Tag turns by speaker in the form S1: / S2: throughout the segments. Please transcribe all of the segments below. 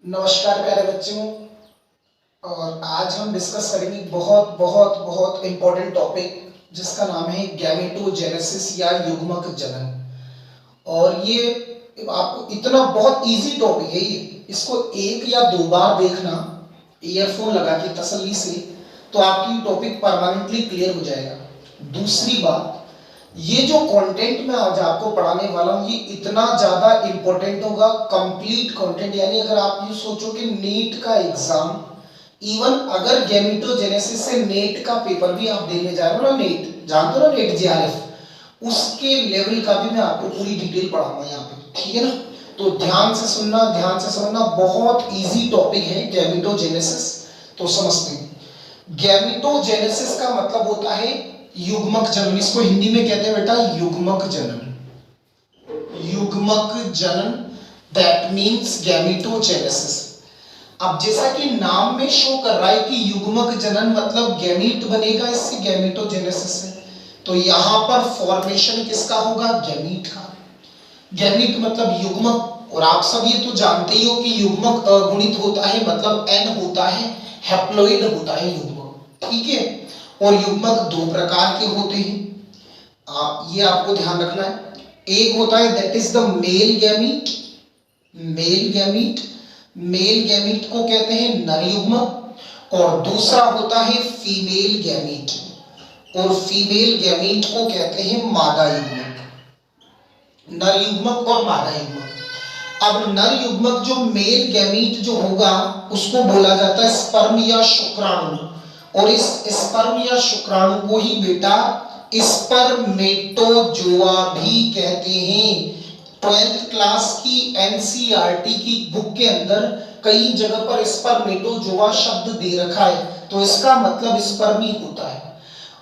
S1: नमस्कार प्यारे बच्चों। और आज हम डिस्कस करेंगे बहुत बहुत बहुत इम्पोर्टेंट टॉपिक जिसका नाम है गैमेटोजेनेसिस या युग्मक जनन। और ये आपको इतना बहुत इजी टॉपिक है, ये इसको एक या दो बार देखना ईयरफोन लगा के तसल्ली से, तो आपकी टॉपिक परमानेंटली क्लियर हो जाएगा। दूसरी बात, ये जो कंटेंट मैं आज आपको पढ़ाने वाला हूँ ये इतना ज्यादा इंपॉर्टेंट होगा, कंप्लीट कंटेंट। यानी अगर आप ये सोचो कि नीट का एग्जाम, इवन अगर गैमेटोजेनेसिस से नेट का पेपर भी आप देने जा रहे हो ना, नेट जानते हो ना, नेट जेआरएफ, उसके लेवल का भी मैं आपको पूरी डिटेल पढ़ाऊंगा यहाँ पे, ठीक है ना। तो ध्यान से सुनना, ध्यान से समझना, बहुत इजी टॉपिक है गैमेटोजेनेसिस। तो समझते हैं, गैमेटोजेनेसिस का मतलब होता है युग्मक जनन। इसको हिंदी में कहते हैं बेटा युग्मक जनन। युग्मक जनन, दैट मींस गैमेटोजेनेसिस। अब जैसा कि नाम में शो कर रहा है कि युग्मक जनन मतलब गैमीट बनेगा इससे, गैमेटोजेनेसिस से, तो यहां पर फॉर्मेशन किसका होगा? गैमीट का। गैमीट मतलब युग्मक, और आप सब ये तो जानते ही हो कि युग्मक अगुणित होता है, मतलब एन होता है, हैप्लॉइड होता है युग्मक, ठीक है। और युग्मक दो प्रकार के होते हैं, ये आपको ध्यान रखना है। एक होता है that is the male gamete. Male gamete, male gamete को कहते हैं नर युग्मक, और दूसरा होता है फीमेल गैमीट, और फीमेल गैमीट को कहते हैं मादा युग्मक। नर युग्मक और मादा युग्मक। अब नर युग्मक जो मेल गैमीट जो होगा उसको बोला जाता है स्पर्म या शुक्राणु, और इस स्पर्म या शुक्राणु को ही बेटा स्पर्मेटोजोआ भी कहते हैं। 12th क्लास की एनसीईआरटी की बुक के अंदर कई जगह पर स्पर्मेटोजोआ शब्द दे रखा है, तो इसका मतलब स्पर्म ही होता है।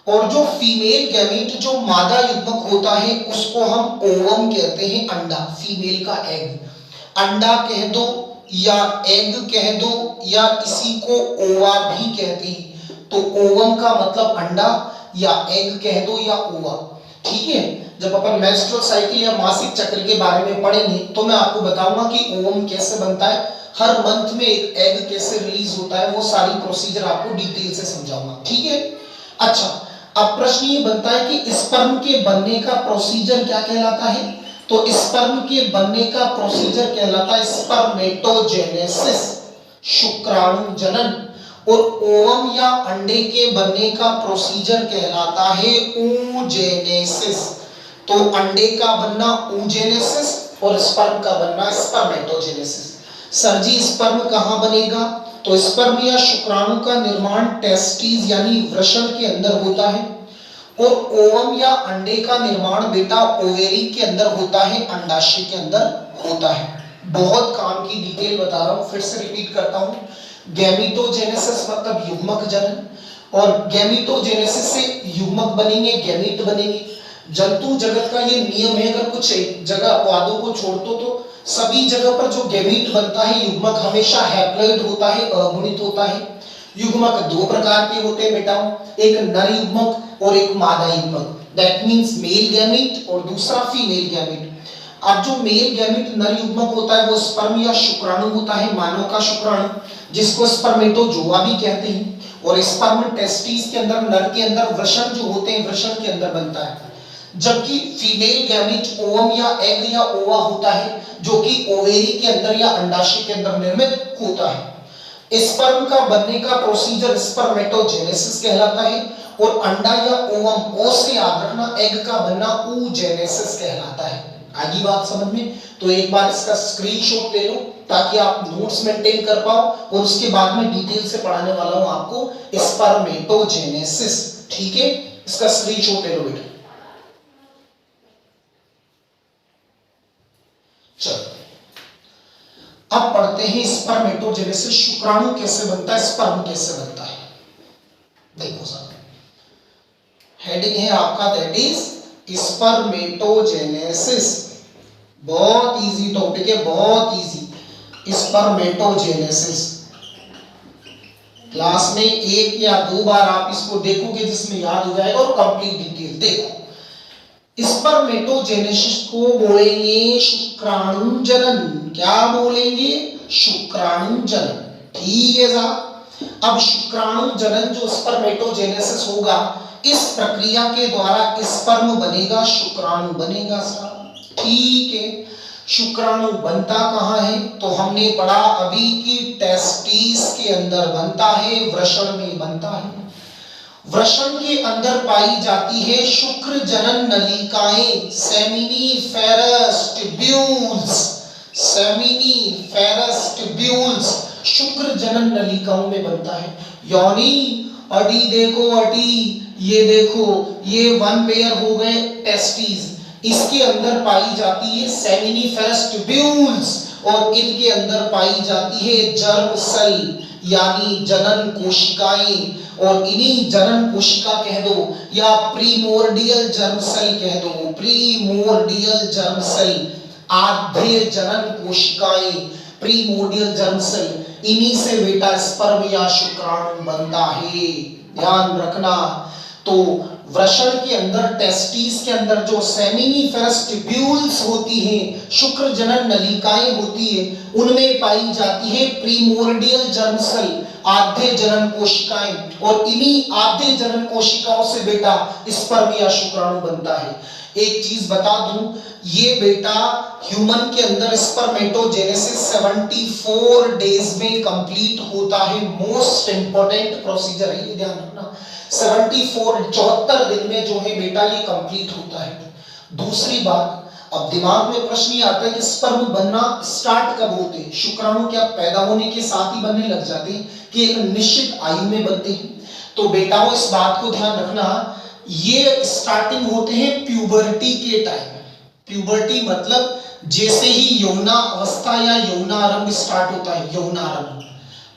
S1: और जो फीमेल गैमीट जो मादा युग्मक होता है उसको हम ओवम कहते हैं, अंडा, फीमेल का एग। अंडा कह दो या एग कह दो या इसी को ओवा भी कहते हैं। तो ओवम का मतलब अंडा, या एग कह दो या ओवा, ठीक है। जब अपन मेंस्ट्रुअल साइकिल या मासिक चक्र के बारे में पढ़ेंगे तो मैं आपको बताऊंगा कि ओवम कैसे बनता है, हर मंथ में एक एग कैसे रिलीज होता है, वो सारी प्रोसीजर आपको डिटेल से समझाऊंगा, ठीक है। अच्छा, अब प्रश्न ये बनता है कि स्पर्म के बनने का प्रोसीजर क्या कहलाता है? तो स्पर्म के बनने का प्रोसीजर कहलाता है स्पर्मेटोजेनेसिस, शुक्राणु जनन। और ओवम या अंडे के बनने का प्रोसीजर कहलाता है oogenesis। तो अंडे का बनना oogenesis और स्पर्म का बनना स्पर्मेटोजेनेसिस। सर जी स्पर्म कहां बनेगा? तो स्पर्म या शुक्राणु का निर्माण टेस्टिस यानी वृषण के अंदर होता है, और ओवम या अंडे का निर्माण बेटा ओवेरी के अंदर होता है, अंडाशय के अंदर होता है। बहुत काम की डिटेल बता रहा हूं, फिर से रिपीट करता हूं। गैमेटोजेनेसिस मतलब युग्मक जनन, और गैमेटोजेनेसिस से युग्मक बनेंगे, गैमीट बनेंगे। जंतु जगत का ये नियम है, अगर कुछ जगह अपवादों को छोड़ दो तो सभी जगह पर जो गैमीट बनता है युग्मक हमेशा हैप्लॉइड होता है, अगुणित होता है। युग्मक दो प्रकार के होते हैं बेटा, एक नर युग्मक और एक मादा युग्मक, दैट मींस मेल गैमीट और दूसरा फीमेल गैमीट। अब जो मेल गैमीट नर युग्मक होता है वो स्पर्म या शुक्राणु होता है, मानव का शुक्राणु, जिसको स्पर्मेटोजोआ भी कहते हैं। और स्पर्म टेस्टिस के अंदर, नर के अंदर वृषण जो होते हैं, वृषण के अंदर बनता है। जबकि फीमेल गैमीट ओवम या एग या ओवा होता है, जो कि ओवेरी के अंदर या अंडाशय के अंदर निर्मित होता है। स्पर्म का बनने का प्रोसीजर स्पर्मेटोजेनेसिस कहलाता है, और अंडा या ओवम, ओ से याद रखना, एग का बनना oogenesis कहलाता है। आगे बात समझ में? तो एक बार इसका स्क्रीनशॉट ले लो ताकि आप नोट्स मेंटेन कर पाओ, और उसके बाद में डिटेल से पढ़ाने वाला हूं आपको स्पर्मेटोजेनेसिस, ठीक है। इसका स्क्रीनशॉट ले लो बेटा। चलो अब पढ़ते हैं स्पर्मेटोजेनेसिस, शुक्राणु कैसे बनता है, स्पर्म कैसे बनता है। देखो सर, हेडिंग है आपका दैट इज स्पर्मेटोजेनेसिस। बहुत इजी टॉपिक है, बहुत इजी। स्पर्मेटोजेनेसिस क्लास में एक या दो बार आप इसको देखोगे जिसमें याद हो जाएगा, और कंप्लीट डिटेल देखो। स्पर्मेटोजेनेसिस को बोलेंगे शुक्राणु जनन, क्या बोलेंगे, शुक्राणु जनन। ठीक है साहब। अब शुक्राणु जनन जो स्पर्मेटोजेनेसिस होगा, इस प्रक्रिया के द्वारा स्पर्म बनेगा, शुक्राणु बनेगा साहब। ठीक है। शुक्राणु बनता कहाँ है, तो हमने पढ़ा अभी कि टेस्टिस के अंदर बनता है, वृषण में बनता है। वृषण के अंदर पाई जाती है शुक्र जनन नलिकाएं, सेमिनिफेरस ट्यूब्यूल्स, सेमिनिफेरस ट्यूब्यूल्स शुक्र जनन नलिकाओं में बनता है। यानी अटी देखो, अटी ये देखो, ये वन पेयर हो गए टेस्टिस, इसके अंदर पाई जाती है सेमिनिफेरस ट्यूब्यूल्स और इनके अंदर पाई जाती है जर्म सेल यानी जनन कोशिकाएं, और इन्हीं जनन कोशिका कह दो या प्रीमोर्डियल जर्म सेल कह दो, प्रीमोर्डियल जर्म सेल, आद्य जनन कोशिकाएं, प्रीमोर्डियल जर्म सेल, इन्हीं से बेटा स्पर्म या शुक्राणु बनता है। ध्यान रखना। तो वृषण के अंदर, टेस्टिस के अंदर जो सेमिनिफेरस ट्यूब्यूल्स होती हैं, शुक्र जनन नलिकाएं होती है, उनमें पाई जाती है प्रीमोर्डियल जर्म सेल, आद्य जनन कोशिकाएं, और इन्हीं आद्य जनन कोशिकाओं से बेटा स्पर्म या शुक्राणु बनता है। एक चीज बता दूं, ये बेटा ह्यूमन के अंदर स्पर्मेटोजेनेसिस 74 डेज में कंप्लीट होता है। मोस्ट इंपॉर्टेंट प्रोसीजर है, ये ध्यान रखना। 74 दिन में जो है बेटा ये कंप्लीट होता है। दूसरी बात, अब दिमाग में प्रश्न ये आता है कि स्पर्म बनना स्टार्ट कब होते हैं? शुक्राणु क्या पैदा होने के साथ ही बनने लग जाते हैं कि एक निश्चित आयु में बनते हैं? तो बेटाओं इस बात को ध्यान रखना, ये स्टार्टिंग होते हैं प्यूबर्टी के टाइम। प्यूबर्टी मतलब जैसे ही यौना अवस्था या यौनारंभ स्टार्ट होता है, यौनारंभ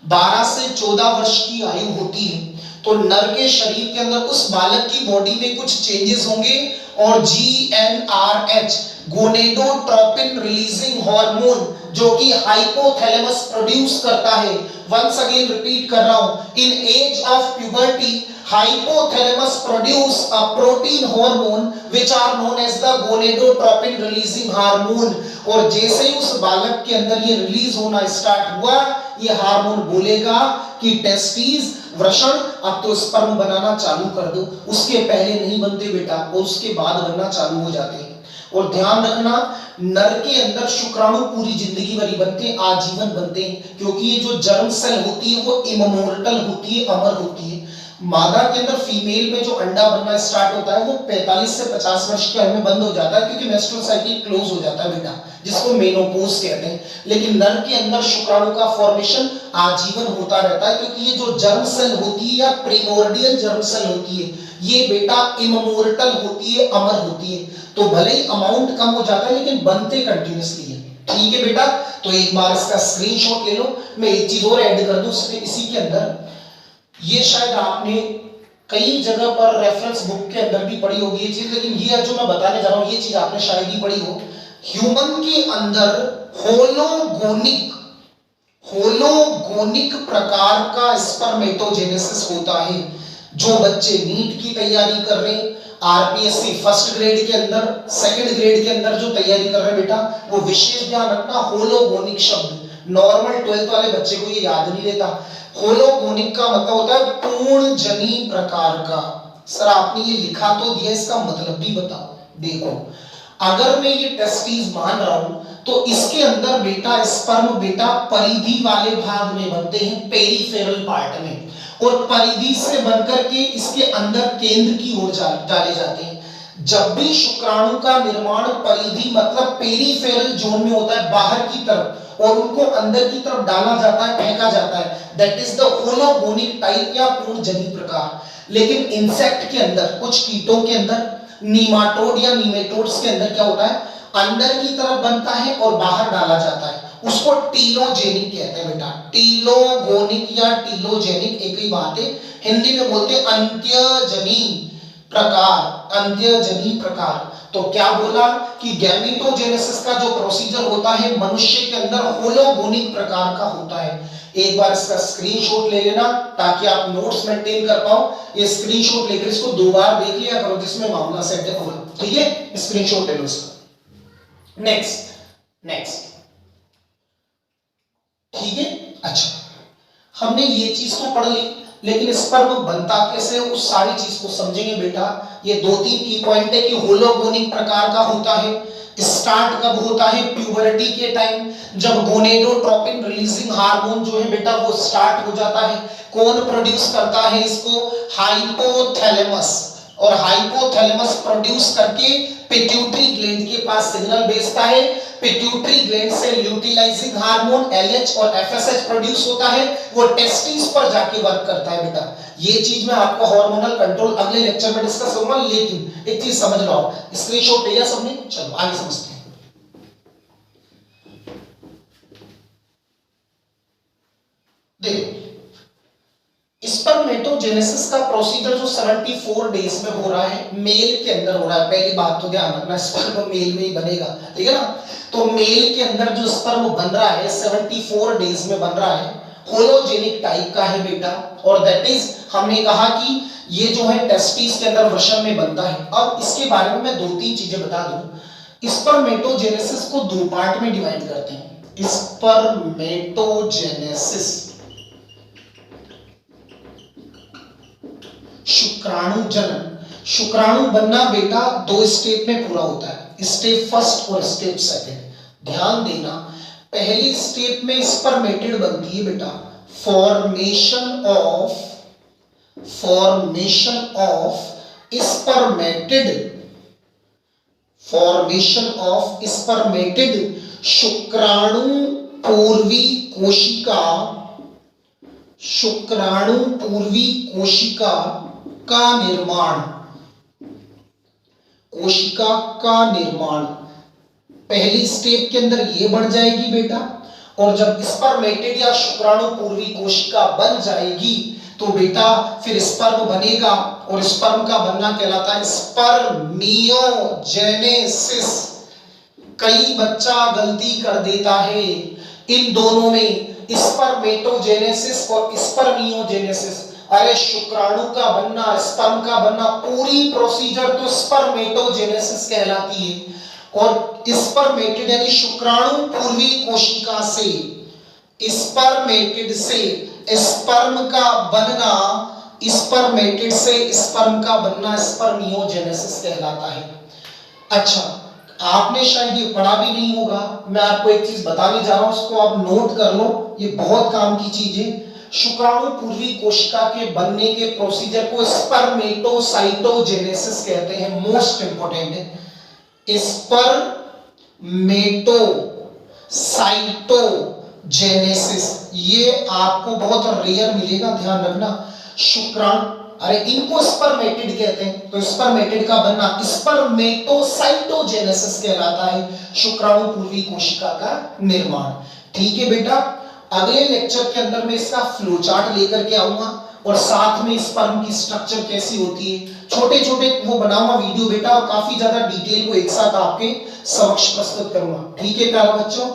S1: 12 से 14 वर्ष की आयु होती है, तो नर के शरीर के अंदर उस बालक की बॉडी में कुछ चेंजेस होंगे और GnRH गोनेडोट्रोपिन रिलीजिंग हार्मोन जो कि हाइपोथैलेमस प्रोड्यूस करता है। वंस अगेन रिपीट कर रहा हूं, in age of puberty hypothalamus produce a protein hormone which are known as the gonadotropin releasing hormone, और जैसे ही उस बालक के अंदर ये रिलीज होना स्टार्ट हुआ, ये हार्मोन बोलेगा कि टेस्टिस, वृषण, अब तो स्पर्म बनाना चालू कर दो। उसके पहले नहीं बनते बेटा, और उसके बाद बनना चालू हो जाते हैं। और ध्यान रखना, नर के अंदर शुक्राणु पूरी जिंदगी भरी बनते हैं, आजीवन बनते हैं, क्योंकि ये जो जर्म सेल होती है वो इमोर्टल होती है, अमर होती है। मादा के अंदर, फीमेल में जो अंडा बनना स्टार्ट होता है वो 45 से 50 वर्ष की आयु में बंद हो जाता है, क्योंकि मेंस्ट्रुअल साइकिल क्लोज हो जाता है बेटा, जिसको मेनोपॉज कहते हैं। लेकिन नर के अंदर शुक्राणु का फॉर्मेशन आजीवन होता रहता है, क्योंकि ये जो जर्म सेल होती है या प्रीमोर्डियल जर्म सेल होती है, ये बेटा इमोर्टल होती है, अमर होती है। तो भले ही अमाउंट कम हो जाता है लेकिन बनते कंटिन्यूअसली है। ठीक है बेटा, तो एक बार इसका स्क्रीनशॉट ले लो। मैं एक चीज और ऐड कर दूं इसी के अंदर, ये शायद आपने कई जगह पर रेफरेंस बुक के अंदर भी पढ़ी होगी ये चीज, लेकिन ये जो मैं बताने जा रहा हूं ये चीज आपने शायद ही पढ़ी हो। ह्यूमन के अंदर होलोगोनिक प्रकार का स्पर्मेटोजेनेसिस होता है। जो बच्चे नीट की तैयारी कर रहे हैं, आरपीएससी फर्स्ट ग्रेड के अंदर, सेकंड ग्रेड के अंदर जो तैयारी कर रहे हैं बेटा, वो विशेष ध्यान रखना, होलोगोनिक शब्द नॉर्मल 12th वाले बच्चे को ये याद नहीं रहता। होलोगोनिक का मतलब होता है पूर्ण जनी प्रकार का। सर आपने ये लिखा तो दिया, इसका मतलब भी बताओ। देखो, अगर मैं ये टेस्टिस मान रहा हूं तो इसके अंदर बेटा स्पर्म बेटा परिधि वाले भाग में बनते हैं, पेरिफेरल पार्ट में, और परिधि से बनकर के इसके अंदर केंद्र की ओर डाले जाते हैं। जब भी शुक्राणु का निर्माण परिधि मतलब पेरिफेरल जोन में होता है, बाहर की तरफ, और उनको अंदर की तरफ डाला जाता है, फेंका जाता है, दैट इज द होलोगोनिक टाइप या पूर्णजनी प्रकार। लेकिन इंसेक्ट के अंदर, कुछ कीटों के अंदर, नीमाटोड या नीमेटोड्स के अंदर क्या होता है, अंदर की तरफ बनता है और बाहर डाला जाता है, उसको टीलोजेनिक कहते हैं बेटा। टीलोगोनिक या टीलोजेनिक एक ही बात है, हिंदी में बोलते हैं अंत्यजनी प्रकार, अंत्यजनी प्रकार। तो क्या बोला कि गैमेटोजेनेसिस का जो प्रोसीजर होता है मनुष्य के अंदर होलोगोनिक प्रकार का होता है। एक बार इसका स्क्रीनशॉट ले लेना ताकि आप नोट्स मेंटेन कर पाओ। ये स्क्रीनशॉट लेकर इसको 2 बार देख लिया करो, जिसमें मामला सेट होगा। ठीक है, स्क्रीनशॉट ले लो इसका। नेक्स्ट, नेक्स्ट, ठीक है। अच्छा, हमने ये चीज तो पढ़ ली, लेकिन स्पर्म बनता कैसे है उस सारी चीज को समझेंगे बेटा। ये 2-3 की पॉइंट है कि होलोगोनिक प्रकार का होता है। स्टार्ट कब होता है? प्यूबर्टी के टाइम, जब गोनेडोट्रोपिन रिलीजिंग हार्मोन जो है बेटा वो स्टार्ट हो जाता है। कौन प्रोड्यूस करता है इसको? हाइपोथैलेमस। और हाइपोथैलेमस प्रोड्यूस करके पिट्यूटरी ग्लैंड के पास सिग्नल भेजता है। पिट्यूटरी ग्लैंड से ल्यूटिलाइजिंग हार्मोन LH और FSH प्रोड्यूस होता है, वो टेस्टिस पर जाके वर्क करता है बेटा। ये चीज मैं आपको हार्मोनल कंट्रोल अगले लेक्चर में डिस्कस करूंगा, लेकिन एक चीज समझ लो, आप स्क्रीनशॉट लिया सबने? चलो आगे समझते हैं। देखो, स्पर्मेटोजेनेसिस का प्रोसीजर जो 74 डेज में हो रहा है, मेल के अंदर हो रहा है। पहली बात तो ध्यान रखना, स्पर्म मेल में ही बनेगा, ठीक है ना। तो मेल के अंदर जो स्पर्म बन रहा है 74 डेज में बन रहा है, होलोजेनिक टाइप का है बेटा। और दैट इज, हमने कहा कि ये जो है टेस्टिस के अंदर वृषण में बनता है। अब इसके बारे में मैं 2-3 चीजें बता दूं। स्पर्मेटोजेनेसिस को 2 पार्ट में डिवाइड करते हैं। स्पर्मेटोजेनेसिस, शुक्राणु जन्म। शुक्राणु बनना बेटा 2 स्टेप में पूरा होता है, स्टेप फर्स्ट और स्टेप सेकंड। ध्यान देना, पहली स्टेप में स्पर्मेटिड बनती है बेटा, फॉर्मेशन ऑफ स्पर्मेटिड शुक्राणु पूर्वी कोशिका का निर्माण पहली स्टेप के अंदर ये बढ़ जाएगी बेटा। और जब स्पर्मेटिड या शुक्राणु पूर्वी कोशिका बन जाएगी तो बेटा फिर स्पर्म बनेगा, और स्पर्म का बनना कहलाता है स्पर्मियोजेनेसिस। कई बच्चा गलती कर देता है इन दोनों में, स्पर्मेटोजेनेसिस और स्पर्मियोजेनेसिस। अरे शुक्राणु का बनना, स्पर्म का बनना, पूरी प्रोसीजर तो स्पर्मेटोजेनेसिस कहलाती है। और स्पर्मेटिड यानी शुक्राणु पूर्वी कोशिका से, स्पर्मेटिड से स्पर्म का बनना, स्पर्मेटिड से स्पर्म का बनना स्पर्मियोजेनेसिस कहलाता है। अच्छा, आपने शायद ये पढ़ा भी नहीं होगा, मैं आपको एक चीज बताने जा रहा हूं, उसको आप नोट कर लो, ये बहुत काम की चीज है। शुक्राणु पूर्वी कोशिका के बनने के प्रोसीजर को स्पर्मेटोसाइटोजेनेसिस कहते हैं। मोस्ट इंपॉर्टेंट है, स्पर्मेटोसाइटोजेनेसिस। ये आपको बहुत रेयर मिलेगा, ध्यान रखना। शुक्राणु, अरे इनको स्पर्मेटिड कहते हैं, तो स्पर्मेटिड का बनना स्पर्मेटोसाइटोजेनेसिस कहलाता है, शुक्राणु पूर्वी कोशिका का निर्माण। ठीक है बेटा, अगले लेक्चर के अंदर मैं इसका फ्लो चार्ट लेकर के आऊंगा, और साथ में स्पर्म की स्ट्रक्चर कैसी होती है, छोटे छोटे वो बनाऊंगा वीडियो बेटा, और काफी ज्यादा डिटेल को एक साथ आपके समक्ष प्रस्तुत करूंगा। ठीक है प्यारे बच्चों।